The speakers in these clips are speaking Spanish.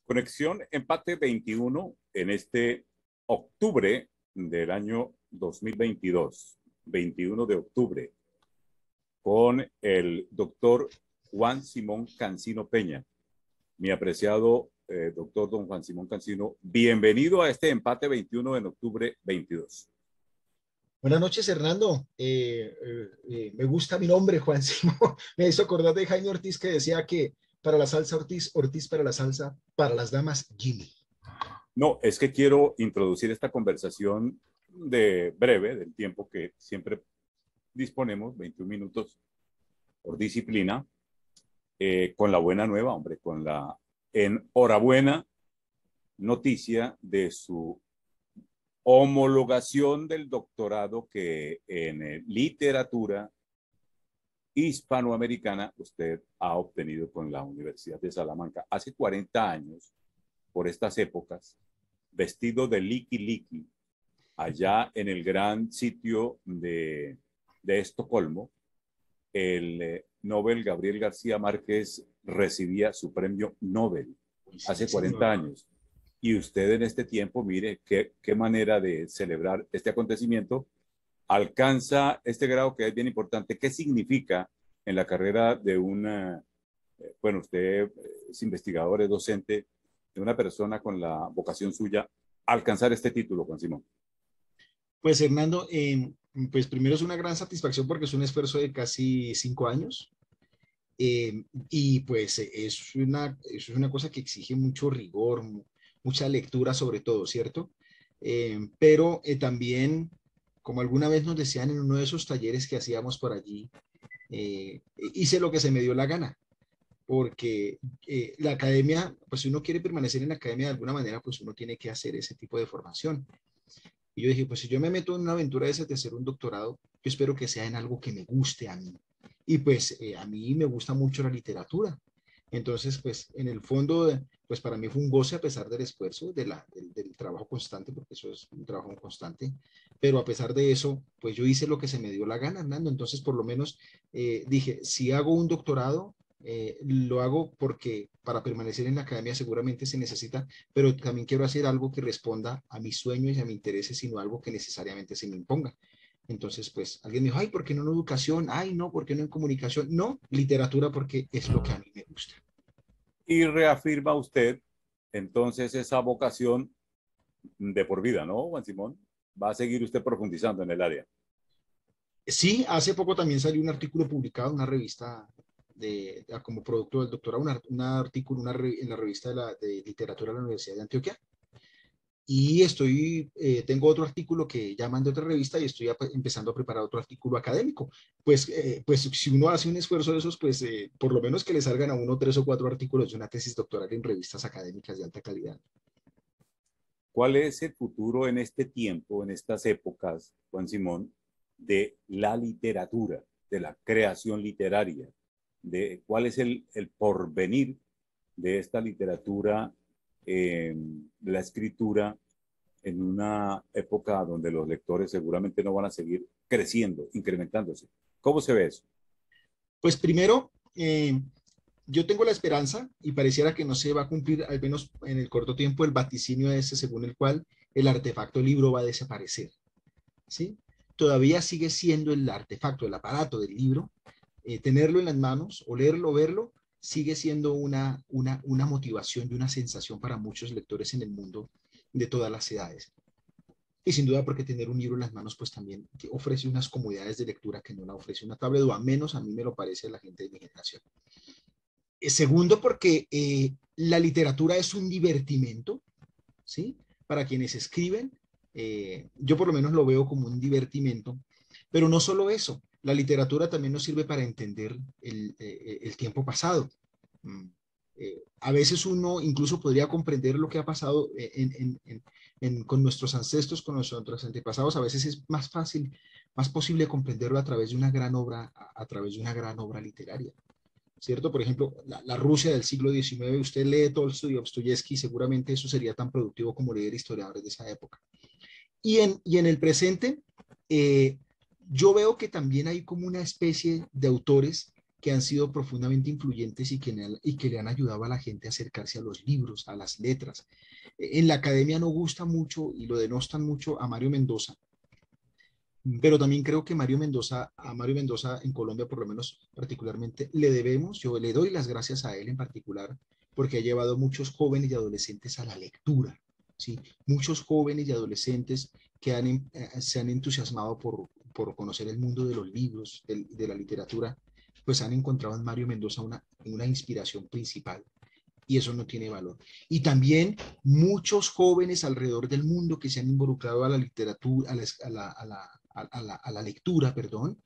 Conexión Empate 21 en este octubre del año 2022, 21 de octubre, con el doctor Juan Simón Cancino Peña. Mi apreciado doctor don Juan Simón Cancino, bienvenido a este Empate 21 en octubre 22. Buenas noches, Hernando. Me gusta mi nombre, Juan Simón. Me hizo acordar de Jaime Ortiz que decía que para la salsa Ortiz, Ortiz para la salsa, para las damas, Jimmy. No, es que quiero introducir esta conversación de breve, del tiempo que siempre disponemos, 21 minutos por disciplina, con la buena nueva, hombre, con la enhorabuena noticia de su homologación del doctorado que en literatura hispanoamericana usted ha obtenido con la Universidad de Salamanca. Hace 40 años, por estas épocas, vestido de Liki Liki, allá en el gran sitio de Estocolmo, el Nobel Gabriel García Márquez recibía su premio Nobel hace 40 años. Y usted en este tiempo, mire qué manera de celebrar este acontecimiento, alcanza este grado que es bien importante. ¿Qué significa en la carrera de una, bueno, usted es investigador, es docente, de una persona con la vocación suya, alcanzar este título, Juan Simón? Pues, Hernando, pues primero es una gran satisfacción porque es un esfuerzo de casi 5 años. Y pues eso es una cosa que exige mucho rigor, mucha lectura sobre todo, ¿cierto? Pero también, como alguna vez nos decían en uno de esos talleres que hacíamos por allí, hice lo que se me dio la gana, porque la academia, pues si uno quiere permanecer en la academia de alguna manera, pues uno tiene que hacer ese tipo de formación. Y yo dije, pues si yo me meto en una aventura de esa de hacer un doctorado, yo espero que sea en algo que me guste a mí. Y pues a mí me gusta mucho la literatura. Entonces, pues en el fondo, pues para mí fue un goce a pesar del esfuerzo, del trabajo constante, porque eso es un trabajo constante. Pero a pesar de eso, pues yo hice lo que se me dio la gana, Hernando. Entonces, por lo menos dije, si hago un doctorado, lo hago porque para permanecer en la academia seguramente se necesita, pero también quiero hacer algo que responda a mis sueños y a mis intereses, sino algo que necesariamente se me imponga. Entonces, pues alguien me dijo, ay, ¿por qué no en educación? Ay, no, ¿por qué no en comunicación? No, literatura porque es lo que a mí me gusta. Y reafirma usted entonces esa vocación de por vida, ¿no, Juan Simón? Va a seguir usted profundizando en el área. Sí, hace poco también salió un artículo publicado en una revista como producto del doctorado, un artículo en la revista de literatura de la Universidad de Antioquia. Y tengo otro artículo que llaman de otra revista y estoy empezando a preparar otro artículo académico. Pues si uno hace un esfuerzo de esos, pues por lo menos que le salgan a uno 3 o 4 artículos de una tesis doctoral en revistas académicas de alta calidad. ¿Cuál es el futuro en este tiempo, en estas épocas, Juan Simón, de la literatura, de la creación literaria? ¿Cuál es el porvenir de esta literatura, de la escritura, en una época donde los lectores seguramente no van a seguir creciendo, incrementándose? ¿Cómo se ve eso? Pues primero, yo tengo la esperanza y pareciera que no se va a cumplir, al menos en el corto tiempo, el vaticinio ese según el cual el artefacto libro va a desaparecer, ¿sí? Todavía sigue siendo el artefacto, el aparato del libro, tenerlo en las manos, olerlo, verlo, sigue siendo una motivación y una sensación para muchos lectores en el mundo de todas las edades. Y sin duda porque tener un libro en las manos pues también ofrece unas comodidades de lectura que no la ofrece una tablet, o a menos a mí me lo parece la gente de mi generación. Segundo, porque la literatura es un divertimento, ¿sí? Para quienes escriben, yo por lo menos lo veo como un divertimento, pero no solo eso, la literatura también nos sirve para entender el tiempo pasado. Mm. A veces uno incluso podría comprender lo que ha pasado con nuestros ancestros, con nuestros antepasados. A veces es más fácil, más posible comprenderlo a través de una gran obra, a través de una gran obra literaria. ¿Cierto? Por ejemplo, la Rusia del siglo XIX, usted lee Tolstoy y Dostoyevsky, seguramente eso sería tan productivo como leer historiadores de esa época. Y en el presente, yo veo que también hay como una especie de autores que han sido profundamente influyentes y que le han ayudado a la gente a acercarse a los libros, a las letras. En la academia no gusta mucho y lo denostan mucho a Mario Mendoza, pero también creo que a Mario Mendoza en Colombia, por lo menos particularmente, le debemos, yo le doy las gracias a él en particular, porque ha llevado a muchos jóvenes y adolescentes a la lectura, ¿sí? Muchos jóvenes y adolescentes que se han entusiasmado por conocer el mundo de los libros, de la literatura, pues han encontrado en Mario Mendoza una inspiración principal. Y eso no tiene valor. Y también muchos jóvenes alrededor del mundo que se han involucrado a la literatura, a la lectura, perdón.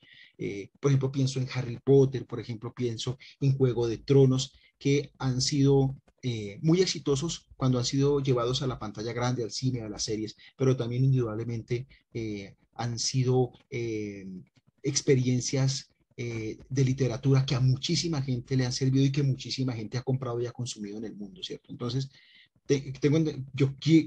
Por ejemplo, pienso en Harry Potter, por ejemplo, pienso en Juego de Tronos, que han sido muy exitosos cuando han sido llevados a la pantalla grande, al cine, a las series, pero también indudablemente han sido experiencias de literatura que a muchísima gente le han servido y que muchísima gente ha comprado y ha consumido en el mundo, ¿cierto? Entonces,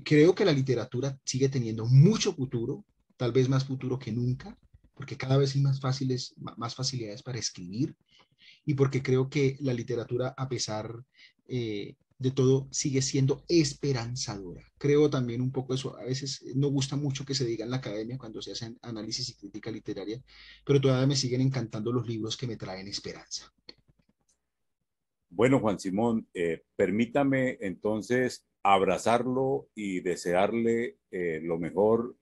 creo que la literatura sigue teniendo mucho futuro, tal vez más futuro que nunca, porque cada vez hay más facilidades para escribir y porque creo que la literatura, a pesar de todo, sigue siendo esperanzadora. Creo también un poco eso, a veces no gusta mucho que se diga en la academia cuando se hacen análisis y crítica literaria, pero todavía me siguen encantando los libros que me traen esperanza. Bueno, Juan Simón, permítame entonces abrazarlo y desearle lo mejor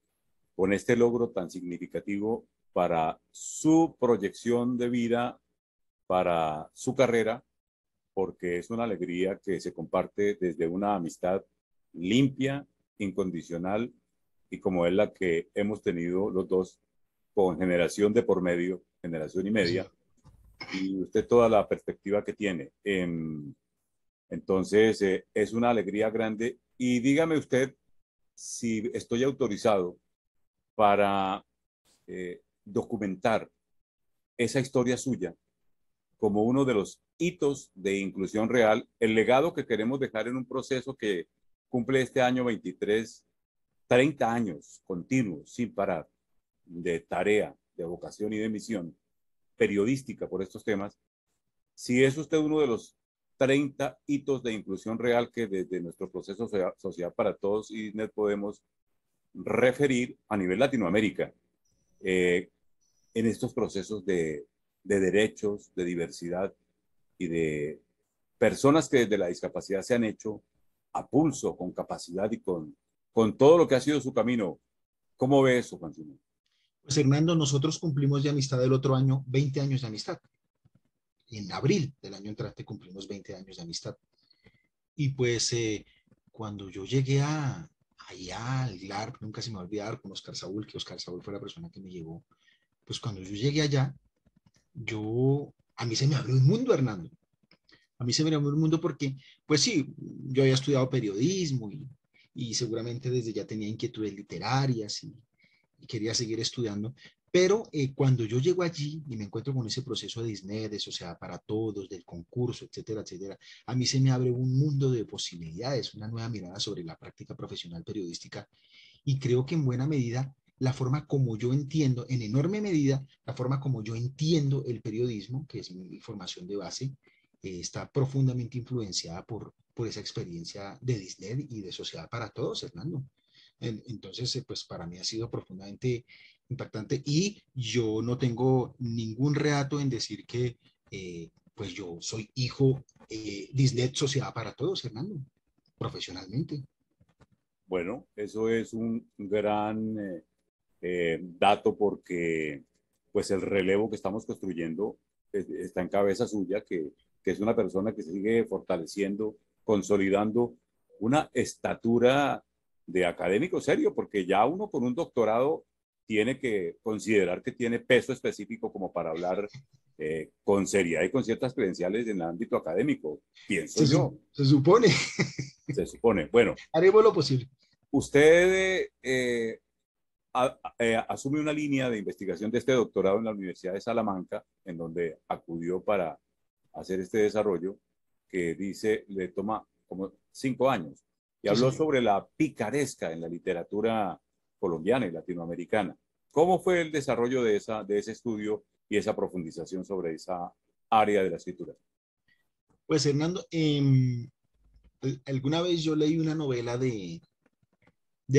con este logro tan significativo para su proyección de vida, para su carrera, porque es una alegría que se comparte desde una amistad limpia, incondicional y como es la que hemos tenido los dos con generación de por medio, generación y Sí. media, y usted toda la perspectiva que tiene. Entonces, es una alegría grande. Y dígame usted si estoy autorizado para documentar esa historia suya como uno de los hitos de inclusión real, el legado que queremos dejar en un proceso que cumple este año 23, 30 años continuos, sin parar, de tarea, de vocación y de misión periodística por estos temas. Si es usted uno de los 30 hitos de inclusión real que desde nuestro proceso Sociedad para Todos y NET podemos referir a nivel Latinoamérica eh, en estos procesos de derechos, de diversidad y de personas que desde la discapacidad se han hecho a pulso, con capacidad y con todo lo que ha sido su camino. ¿Cómo ve eso, Juan Simón? Pues Hernando, nosotros cumplimos de amistad el otro año 20 años de amistad. En abril del año entrante cumplimos 20 años de amistad. Y pues cuando yo llegué allá al GLARP, nunca se me va a olvidar con Oscar Saúl, que Oscar Saúl fue la persona que me llevó. Pues cuando yo llegué allá, a mí se me abrió un mundo, Hernando. A mí se me abrió un mundo porque, pues sí, yo había estudiado periodismo y seguramente desde ya tenía inquietudes literarias y quería seguir estudiando. Pero cuando yo llego allí y me encuentro con ese proceso de Disney, de Sociedad para Todos, del concurso, etcétera, etcétera, a mí se me abre un mundo de posibilidades, una nueva mirada sobre la práctica profesional periodística y creo que en buena medida la forma como yo entiendo, en enorme medida, la forma como yo entiendo el periodismo, que es mi formación de base, está profundamente influenciada por esa experiencia de Disney y de Sociedad para Todos, Hernando. Entonces, pues para mí ha sido profundamente impactante y yo no tengo ningún reato en decir que pues yo soy hijo Disney Sociedad para Todos, Hernando, profesionalmente. Bueno, eso es un gran dato porque pues el relevo que estamos construyendo está en cabeza suya, que es una persona que se sigue fortaleciendo, consolidando una estatura de académico serio, porque ya uno con un doctorado tiene que considerar que tiene peso específico como para hablar con seriedad y con ciertas credenciales en el ámbito académico, pienso yo, Se supone, se supone. Bueno, haremos lo posible. usted asume una línea de investigación de este doctorado en la Universidad de Salamanca, en donde acudió para hacer este desarrollo, que dice le toma como 5 años, y Sí, habló señor. sobre la picaresca en la literatura colombiana y latinoamericana. ¿Cómo fue el desarrollo de ese estudio y esa profundización sobre esa área de la escritura? Pues Hernando, alguna vez yo leí una novela de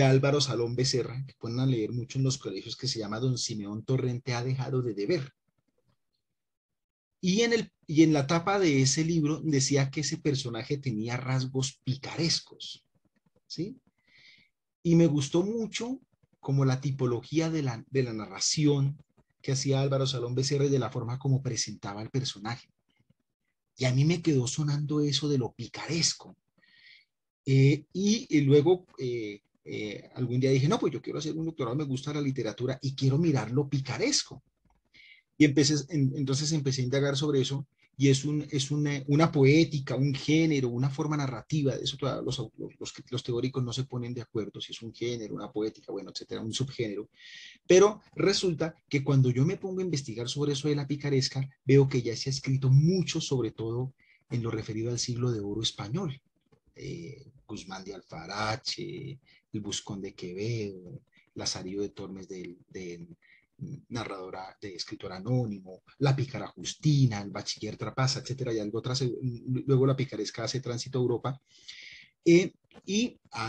Álvaro Salón Becerra, que ponen a leer mucho en los colegios, que se llama Don Simeón Torrente ha dejado de deber. Y en la tapa de ese libro decía que ese personaje tenía rasgos picarescos, ¿sí? Y me gustó mucho como la tipología de la narración que hacía Álvaro Salón Becerra y de la forma como presentaba al personaje. Y a mí me quedó sonando eso de lo picaresco. Y luego algún día dije, no, pues yo quiero hacer un doctorado, me gusta la literatura y quiero mirar lo picaresco. Y entonces empecé a indagar sobre eso y es una poética, un género, una forma narrativa. De eso los teóricos no se ponen de acuerdo si es un género, una poética, bueno, etcétera, un subgénero. Pero resulta que cuando yo me pongo a investigar sobre eso de la picaresca, veo que ya se ha escrito mucho, sobre todo en lo referido al siglo de oro español. Guzmán de Alfarache, el Buscón de Quevedo, Lazarillo de Tormes de narradora, de escritor anónimo, la pícara Justina, el bachiller Trapaza, etcétera, y algo otras, luego la picaresca hace tránsito a Europa.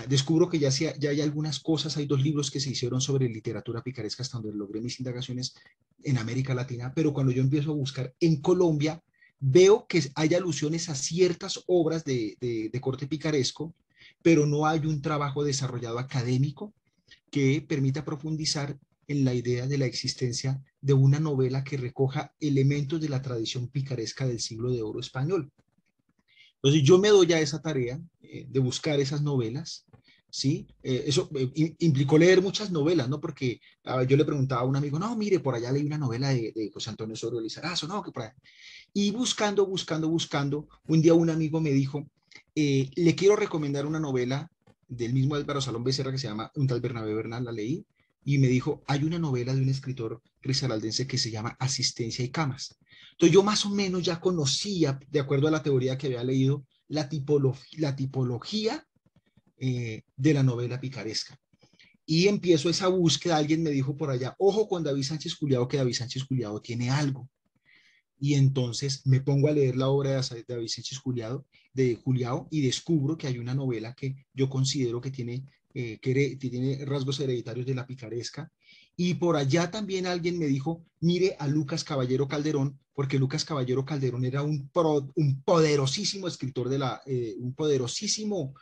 Descubro que ya hay algunas cosas, hay 2 libros que se hicieron sobre literatura picaresca hasta donde logré mis indagaciones en América Latina, pero cuando yo empiezo a buscar en Colombia, veo que hay alusiones a ciertas obras de corte picaresco, pero no hay un trabajo desarrollado académico que permita profundizar en la idea de la existencia de una novela que recoja elementos de la tradición picaresca del siglo de oro español. Entonces yo me doy a esa tarea de buscar esas novelas, ¿sí? Eso implicó leer muchas novelas, ¿no? Porque yo le preguntaba a un amigo, no, mire, por allá leí una novela de José Antonio Osorio Lizarazo, no, que por allá. Y buscando, un día un amigo me dijo, le quiero recomendar una novela del mismo Álvaro Salón Becerra que se llama Un tal Bernabé Bernal, la leí, y me dijo, hay una novela de un escritor risaraldense que se llama Asistencia y Camas. Entonces yo más o menos ya conocía, de acuerdo a la teoría que había leído, la tipología de la novela picaresca. Y empiezo esa búsqueda, alguien me dijo por allá, ojo con David Sánchez Culiao, que David Sánchez Culiao tiene algo. Y entonces me pongo a leer la obra de David Sánchez Juliao y descubro que hay una novela que yo considero que tiene rasgos hereditarios de la picaresca. Y por allá también alguien me dijo, mire a Lucas Caballero Calderón, porque Lucas Caballero Calderón era un poderosísimo escritor, un poderosísimo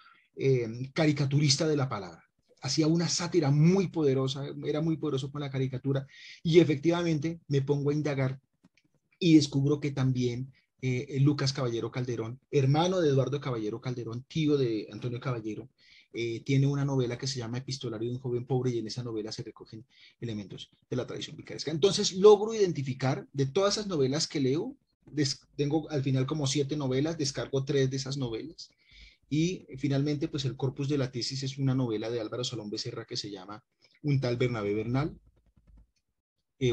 caricaturista de la palabra. Hacía una sátira muy poderosa, era muy poderoso con la caricatura. Y efectivamente me pongo a indagar y descubro que también Lucas Caballero Calderón, hermano de Eduardo Caballero Calderón, tío de Antonio Caballero, tiene una novela que se llama Epistolario de un joven pobre y en esa novela se recogen elementos de la tradición picaresca. Entonces logro identificar de todas esas novelas que leo, tengo al final como 7 novelas, descargo 3 de esas novelas y finalmente pues el corpus de la tesis es una novela de Álvaro Salón Becerra que se llama Un tal Bernabé Bernal,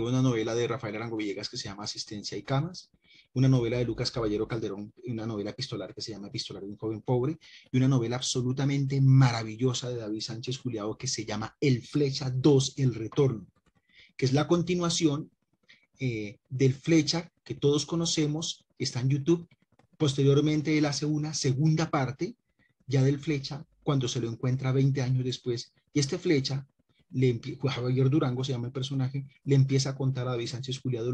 una novela de Rafael Arango Villegas que se llama Asistencia y Camas, una novela de Lucas Caballero Calderón, una novela epistolar que se llama Epistolario de un joven pobre, y una novela absolutamente maravillosa de David Sánchez Juliao que se llama El Flecha 2, El Retorno, que es la continuación del Flecha que todos conocemos, que está en YouTube. Posteriormente él hace una segunda parte ya del Flecha cuando se lo encuentra 20 años después, y este Flecha Javier Durango se llama el personaje, le empieza a contar a David Sánchez Juliao,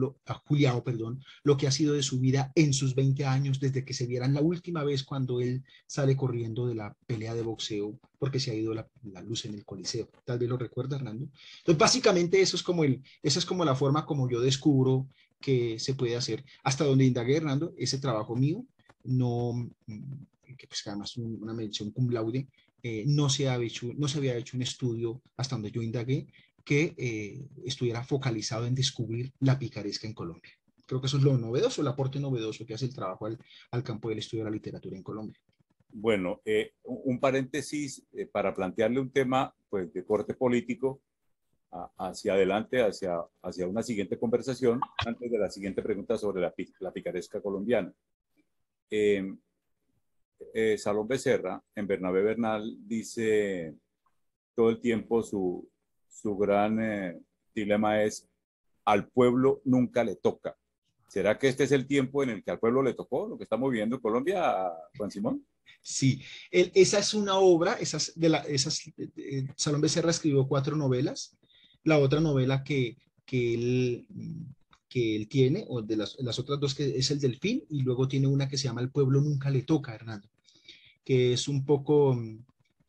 lo que ha sido de su vida en sus 20 años, desde que se vieran la última vez cuando él sale corriendo de la pelea de boxeo, porque se ha ido la luz en el Coliseo. Tal vez lo recuerda, Hernando. Entonces, básicamente, esa es como la forma como yo descubro que se puede hacer. Hasta donde indagué, Hernando, ese trabajo mío, no, que pues además una mención cum laude, no se había hecho un estudio hasta donde yo indagué que estuviera focalizado en descubrir la picaresca en Colombia. Creo que eso es lo novedoso, el aporte novedoso que hace el trabajo al campo del estudio de la literatura en Colombia. Bueno, un paréntesis para plantearle un tema pues, de corte político hacia adelante, hacia una siguiente conversación, antes de la siguiente pregunta sobre la picaresca colombiana. Salón Becerra, en Bernabé Bernal, dice todo el tiempo su gran dilema es al pueblo nunca le toca. ¿Será que este es el tiempo en el que al pueblo le tocó lo que estamos viviendo en Colombia, Juan Simón? Sí, esa es una obra, Salón Becerra escribió 4 novelas. La otra novela que él, que él tiene, o de las otras dos, que es El Delfín, y luego tiene una que se llama El pueblo nunca le toca, Hernando, que es un poco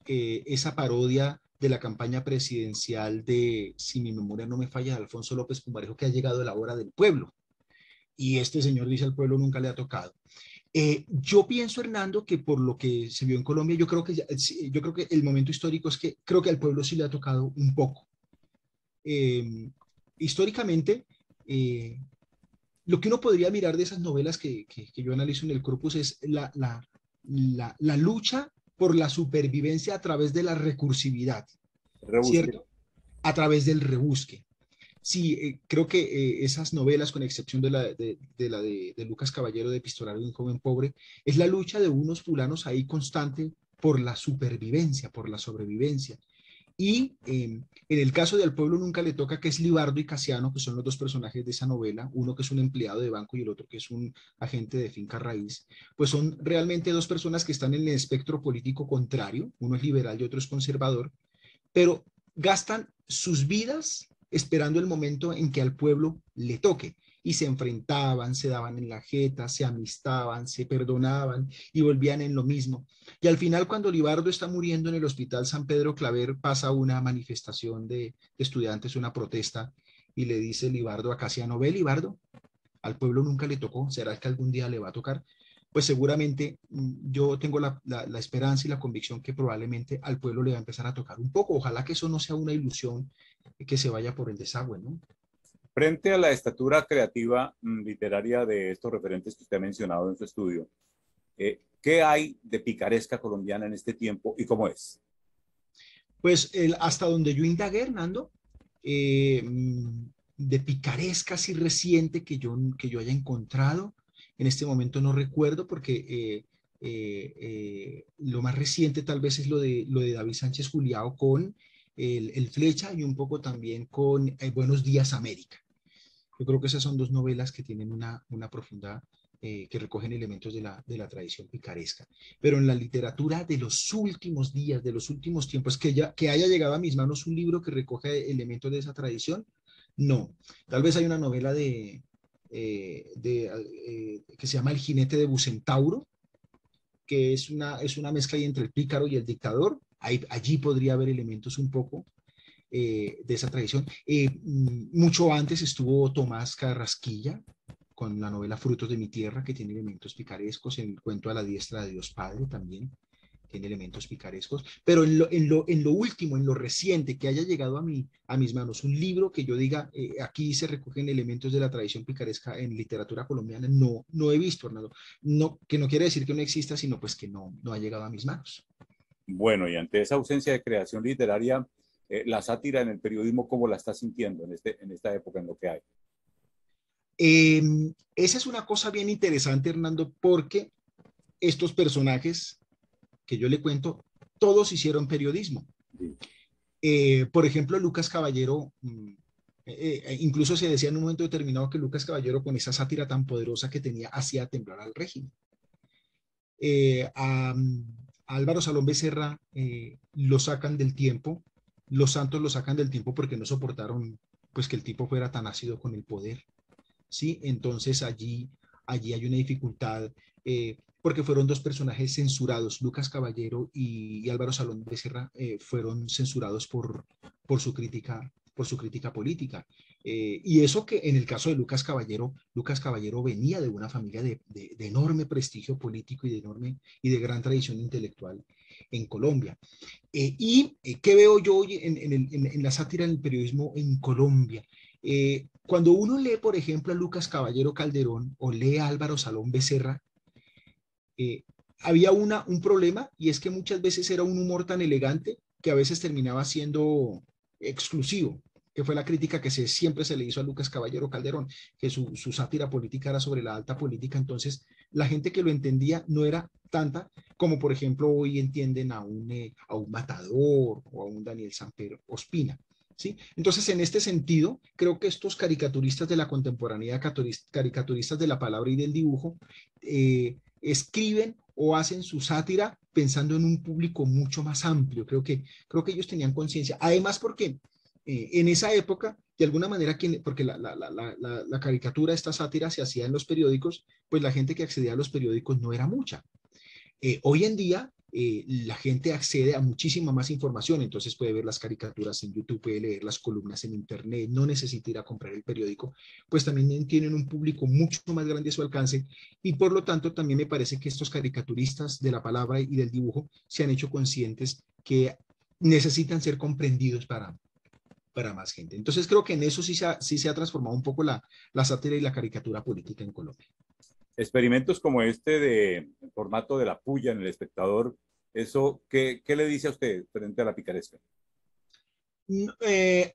esa parodia de la campaña presidencial de, si mi memoria no me falla, de Alfonso López Pumarejo, que ha llegado la hora del pueblo. Y este señor dice al pueblo nunca le ha tocado. Yo pienso, Hernando, que por lo que se vio en Colombia, yo creo que el momento histórico es que creo que al pueblo sí le ha tocado un poco. Eh, históricamente, eh, lo que uno podría mirar de esas novelas que yo analizo en el corpus es la lucha por la supervivencia a través de la recursividad, Rebusque. ¿cierto? A través del rebusque. Sí, creo que esas novelas, con excepción de Lucas Caballero, de Epistolario de un joven pobre, es la lucha de unos fulanos ahí constante por la supervivencia, por la sobrevivencia. Y en el caso de Al pueblo nunca le toca, que es Libardo y Casiano, que son los dos personajes de esa novela, uno que es un empleado de banco y el otro que es un agente de finca raíz, pues son realmente dos personas que están en el espectro político contrario, uno es liberal y otro es conservador, pero gastan sus vidas esperando el momento en que al pueblo le toque. Y se enfrentaban, se daban en la jeta, se amistaban, se perdonaban y volvían en lo mismo. Y al final, cuando Libardo está muriendo en el Hospital San Pedro Claver, pasa una manifestación de estudiantes, una protesta, y le dice Libardo a Casiano: ve, Libardo, al pueblo nunca le tocó, ¿será que algún día le va a tocar? Pues seguramente yo tengo la esperanza y la convicción que probablemente al pueblo le va a empezar a tocar un poco. Ojalá que eso no sea una ilusión que se vaya por el desagüe, ¿no? Frente a la estatura creativa literaria de estos referentes que usted ha mencionado en su estudio, ¿qué hay de picaresca colombiana en este tiempo y cómo es? Pues hasta donde yo indagué, Hernando, de picaresca así reciente que yo haya encontrado, en este momento no recuerdo, porque lo más reciente tal vez es lo de David Sánchez Juliao con el Flecha, y un poco también con Buenos Días América. Yo creo que esas son dos novelas que tienen una profunda, que recogen elementos de la tradición picaresca. Pero en la literatura de los últimos días, de los últimos tiempos, que haya llegado a mis manos un libro que recoge elementos de esa tradición, no. Tal vez hay una novela que se llama El jinete de Bucentauro, que es una mezcla ahí entre el pícaro y el dictador. Allí podría haber elementos un poco de esa tradición. Mucho antes estuvo Tomás Carrasquilla con la novela Frutos de mi Tierra, que tiene elementos picarescos. El cuento A la diestra de Dios Padre también tiene elementos picarescos. Pero en lo último, en lo reciente, que haya llegado a mis manos un libro que yo diga, aquí se recogen elementos de la tradición picaresca en literatura colombiana, no he visto, Hernando. No, que no quiere decir que no exista, sino pues que no ha llegado a mis manos. Bueno, y ante esa ausencia de creación literaria, la sátira en el periodismo, ¿cómo la está sintiendo en esta época en lo que hay? Eh, esa es una cosa bien interesante, Hernando, porque estos personajes que yo le cuento, todos hicieron periodismo. Sí. Por ejemplo, Lucas Caballero, incluso se decía en un momento determinado que Lucas Caballero, con esa sátira tan poderosa que tenía, hacía temblar al régimen. A Álvaro Salón Becerra lo sacan del tiempo, los Santos lo sacan del tiempo porque no soportaron pues que el tipo fuera tan ácido con el poder. ¿Sí? Entonces allí hay una dificultad, porque fueron dos personajes censurados, Lucas Caballero y Álvaro Salón Becerra, fueron censurados por su crítica política. Y eso que en el caso de Lucas Caballero venía de una familia de enorme prestigio político y de gran tradición intelectual en Colombia. ¿Qué veo yo hoy en la sátira en el periodismo en Colombia? Cuando uno lee, por ejemplo, a Lucas Caballero Calderón o lee a Álvaro Salón Becerra, eh, había un problema, y es que muchas veces era un humor tan elegante que a veces terminaba siendo exclusivo, que fue la crítica que siempre se le hizo a Lucas Caballero Calderón, que su sátira política era sobre la alta política. Entonces la gente que lo entendía no era tanta como, por ejemplo, hoy entienden a un Matador o a un Daniel Samper Ospina. ¿sí? Entonces, en este sentido, creo que estos caricaturistas de la contemporaneidad, caricaturistas de la palabra y del dibujo, escriben o hacen su sátira pensando en un público mucho más amplio. Creo que ellos tenían conciencia. Además, porque en esa época, de alguna manera, porque la caricatura, esta sátira se hacía en los periódicos, pues la gente que accedía a los periódicos no era mucha. Hoy en día la gente accede a muchísima más información, entonces puede ver las caricaturas en YouTube, puede leer las columnas en Internet, no necesita ir a comprar el periódico, pues también tienen un público mucho más grande a su alcance y por lo tanto también me parece que estos caricaturistas de la palabra y del dibujo se han hecho conscientes que necesitan ser comprendidos para más gente. Entonces creo que en eso sí se ha transformado un poco la sátira y la caricatura política en Colombia. Experimentos como este de formato de la puya en el espectador, eso, ¿qué le dice a usted frente a la picaresca?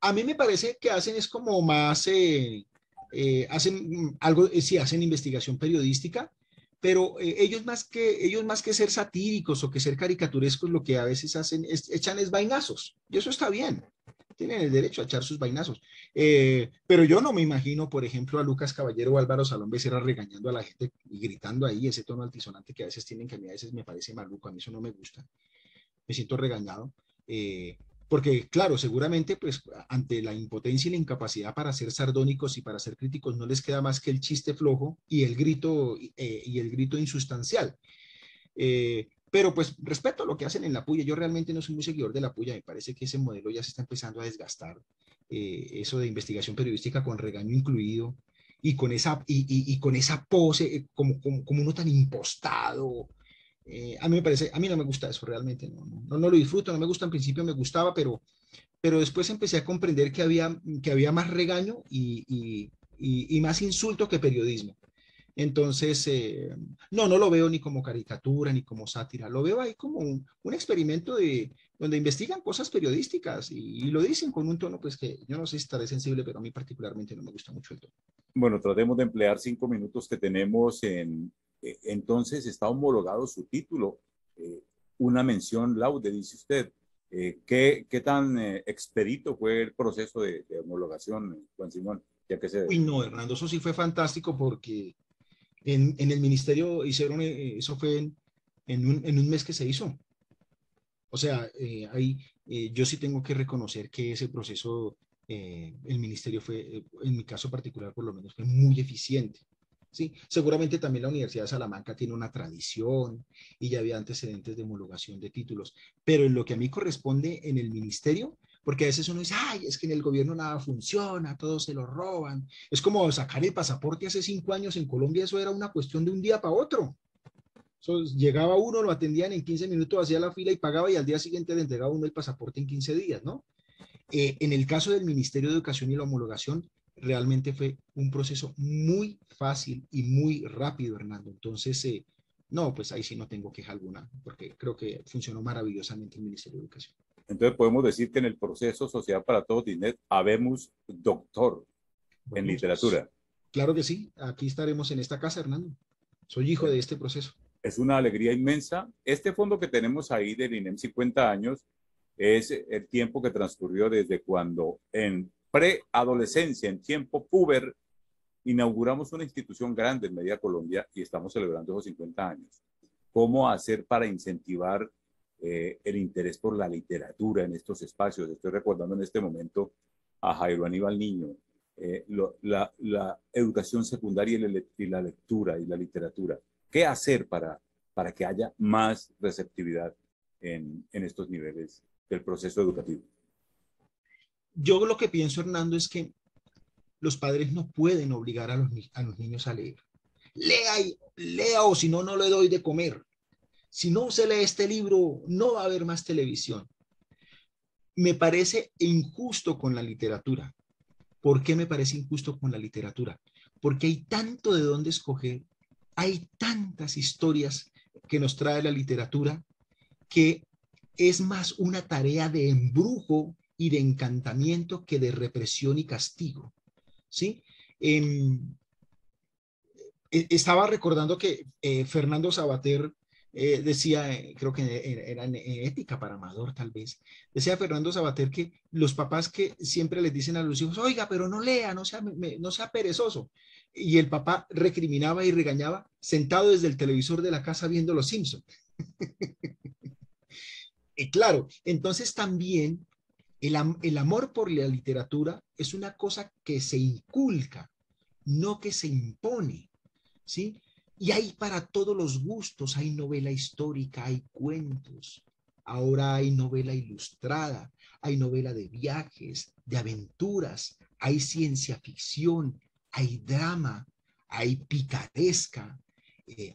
A mí me parece que hacen es como más, hacen algo, sí, hacen investigación periodística, pero ellos más que ser satíricos o que ser caricaturescos, lo que a veces hacen es echan es vainazos, y eso está bien, tienen el derecho a echar sus vainazos. Pero yo no me imagino, por ejemplo, a Lucas Caballero o Álvaro Salón Becerra regañando a la gente y gritando ahí ese tono altisonante que a veces tienen, que a mí a veces me parece maluco, a mí eso no me gusta, me siento regañado. Eh, Porque, claro, seguramente, pues, ante la impotencia y la incapacidad para ser sardónicos y para ser críticos, no les queda más que el chiste flojo y el grito insustancial. Pero, pues, respeto lo que hacen en la puya. Yo realmente no soy muy seguidor de la puya. Me parece que ese modelo ya se está empezando a desgastar. Eso de investigación periodística con regaño incluido y con esa pose, como uno tan impostado, a mí me parece, a mí no me gusta eso realmente, no lo disfruto, no me gusta, en principio me gustaba, pero después empecé a comprender que había más regaño y más insulto que periodismo. Entonces, no lo veo ni como caricatura ni como sátira, lo veo ahí como un experimento donde investigan cosas periodísticas y lo dicen con un tono, pues que yo no sé si estaré sensible, pero a mí particularmente no me gusta mucho el tono. Bueno, tratemos de emplear 5 minutos que tenemos entonces está homologado su título. Eh, una mención laude, dice usted. ¿Qué tan expedito fue el proceso de homologación, Juan Simón? Ya que se... Uy, no, Hernando, eso sí fue fantástico porque en el ministerio hicieron, eso fue en un mes que se hizo. O sea, yo sí tengo que reconocer que ese proceso, el ministerio fue, en mi caso particular por lo menos, fue muy eficiente. Sí, seguramente también la Universidad de Salamanca tiene una tradición y ya había antecedentes de homologación de títulos, pero en lo que a mí corresponde en el ministerio, porque a veces uno dice, ay, es que en el gobierno nada funciona, todos se lo roban. Es como sacar el pasaporte hace 5 años en Colombia, eso era una cuestión de un día para otro. So, llegaba uno, lo atendían en 15 minutos, hacía la fila y pagaba y al día siguiente le entregaba uno el pasaporte en 15 días, ¿no? En el caso del Ministerio de Educación y la homologación, realmente fue un proceso muy fácil y muy rápido, Hernando. Entonces, no, pues ahí sí no tengo queja alguna, porque creo que funcionó maravillosamente el Ministerio de Educación. Entonces podemos decir que en el proceso Sociedad para Todos DINET habemos doctor en Bueno, pues literatura. claro que sí, aquí estaremos en esta casa, Hernando. Soy hijo Bueno, de este proceso. es una alegría inmensa. Este fondo que tenemos ahí del INEM 50 años es el tiempo que transcurrió desde cuando en preadolescencia, en tiempo puber, inauguramos una institución grande en Media Colombia y estamos celebrando esos 50 años. ¿Cómo hacer para incentivar el interés por la literatura en estos espacios? Estoy recordando en este momento a Jairo Aníbal Niño, la educación secundaria y la lectura y la literatura. ¿Qué hacer para que haya más receptividad en estos niveles del proceso educativo? Yo lo que pienso, Hernando, es que los padres no pueden obligar a los niños a leer. Lea o si no, no le doy de comer. Si no se lee este libro, no va a haber más televisión. Me parece injusto con la literatura. ¿Por qué me parece injusto con la literatura? Porque hay tanto de dónde escoger, hay tantas historias que nos trae la literatura que es más una tarea de embrujo y de encantamiento que de represión y castigo. ¿Sí? Estaba recordando que Fernando Sabater decía, creo que era en Ética para Amador tal vez, decía Fernando Sabater que los papás que siempre les dicen a los hijos, oiga, pero no lea, no sea perezoso. Y el papá recriminaba y regañaba sentado desde el televisor de la casa viendo Los Simpsons. Y claro, entonces también el amor por la literatura es una cosa que se inculca, no que se impone, ¿sí? Y hay para todos los gustos, hay novela histórica, hay cuentos, ahora hay novela ilustrada, hay novela de viajes, de aventuras, hay ciencia ficción, hay drama, hay picaresca,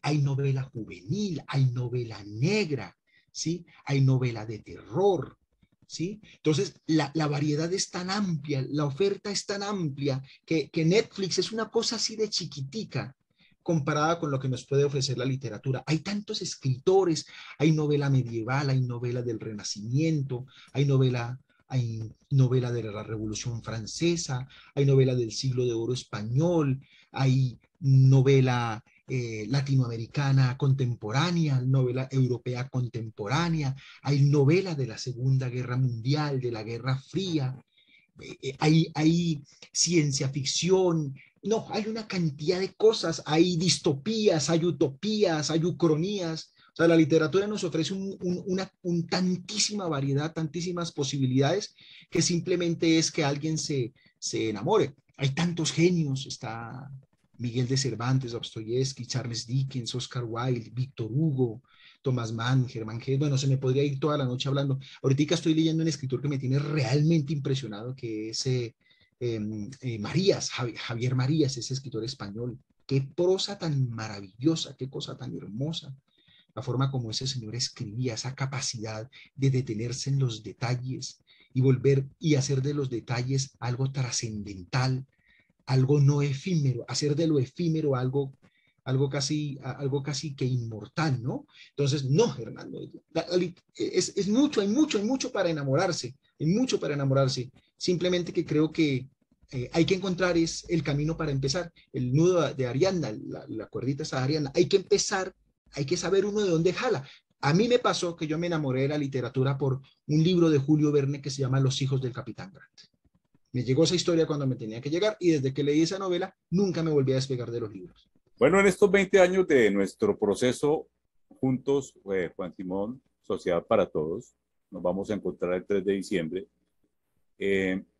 hay novela juvenil, hay novela negra, ¿sí? Hay novela de terror, ¿sí? Entonces, la variedad es tan amplia, la oferta es tan amplia que Netflix es una cosa así de chiquitica comparada con lo que nos puede ofrecer la literatura. Hay tantos escritores, hay novela medieval, hay novela del Renacimiento, hay novela de la Revolución Francesa, hay novela del siglo de oro español, hay novela latinoamericana contemporánea, novela europea contemporánea, hay novela de la Segunda Guerra Mundial, de la Guerra Fría, hay ciencia ficción, no, hay una cantidad de cosas, hay distopías, hay utopías, hay ucronías. O sea, la literatura nos ofrece tantísima variedad, tantísimas posibilidades, que simplemente es que alguien se enamore. Hay tantos genios, está Miguel de Cervantes, Dostoyevsky, Charles Dickens, Oscar Wilde, Víctor Hugo, Thomas Mann, Germán Hesse. Bueno, se me podría ir toda la noche hablando. Ahorita estoy leyendo un escritor que me tiene realmente impresionado, que es Marías, Javier Marías, ese escritor español. Qué prosa tan maravillosa, qué cosa tan hermosa. La forma como ese señor escribía, esa capacidad de detenerse en los detalles y volver y hacer de los detalles algo trascendental, algo no efímero, hacer de lo efímero algo casi que inmortal, ¿no? Entonces, no, Hernando, es mucho, hay mucho para enamorarse, hay mucho para enamorarse. Simplemente que creo que hay que encontrar es el camino para empezar, el nudo de Ariadna, la cuerdita esa de Ariadna, hay que empezar, hay que saber uno de dónde jala. A mí me pasó que yo me enamoré de la literatura por un libro de Julio Verne que se llama Los hijos del Capitán Grant. Me llegó esa historia cuando me tenía que llegar y desde que leí esa novela nunca me volví a despegar de los libros. Bueno, en estos 20 años de nuestro proceso juntos, Juan Simón, Sociedad para Todos, nos vamos a encontrar el 3 de diciembre.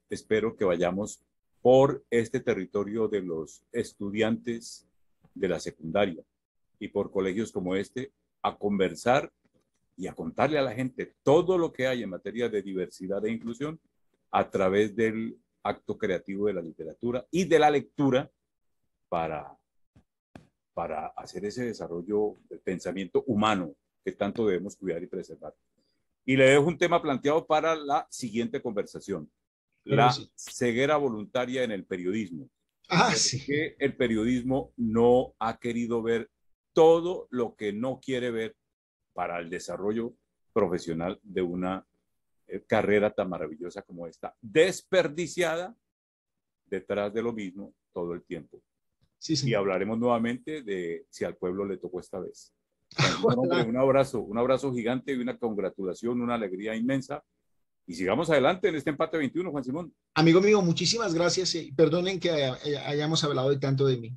Espero que vayamos por este territorio de los estudiantes de la secundaria y por colegios como este a conversar y a contarle a la gente todo lo que hay en materia de diversidad e inclusión a través del acto creativo de la literatura y de la lectura para hacer ese desarrollo del pensamiento humano que tanto debemos cuidar y preservar. Y le dejo un tema planteado para la siguiente conversación, la ceguera voluntaria en el periodismo. Sí. Que el periodismo no ha querido ver todo lo que no quiere ver para el desarrollo profesional de una carrera tan maravillosa como esta, desperdiciada detrás de lo mismo todo el tiempo. Sí, y hablaremos nuevamente de si al pueblo le tocó esta vez. Hombre, un abrazo gigante y una congratulación, una alegría inmensa. Y sigamos adelante en este empate 21, Juan Simón. Amigo mío, muchísimas gracias y perdonen que hayamos hablado de tanto de mí.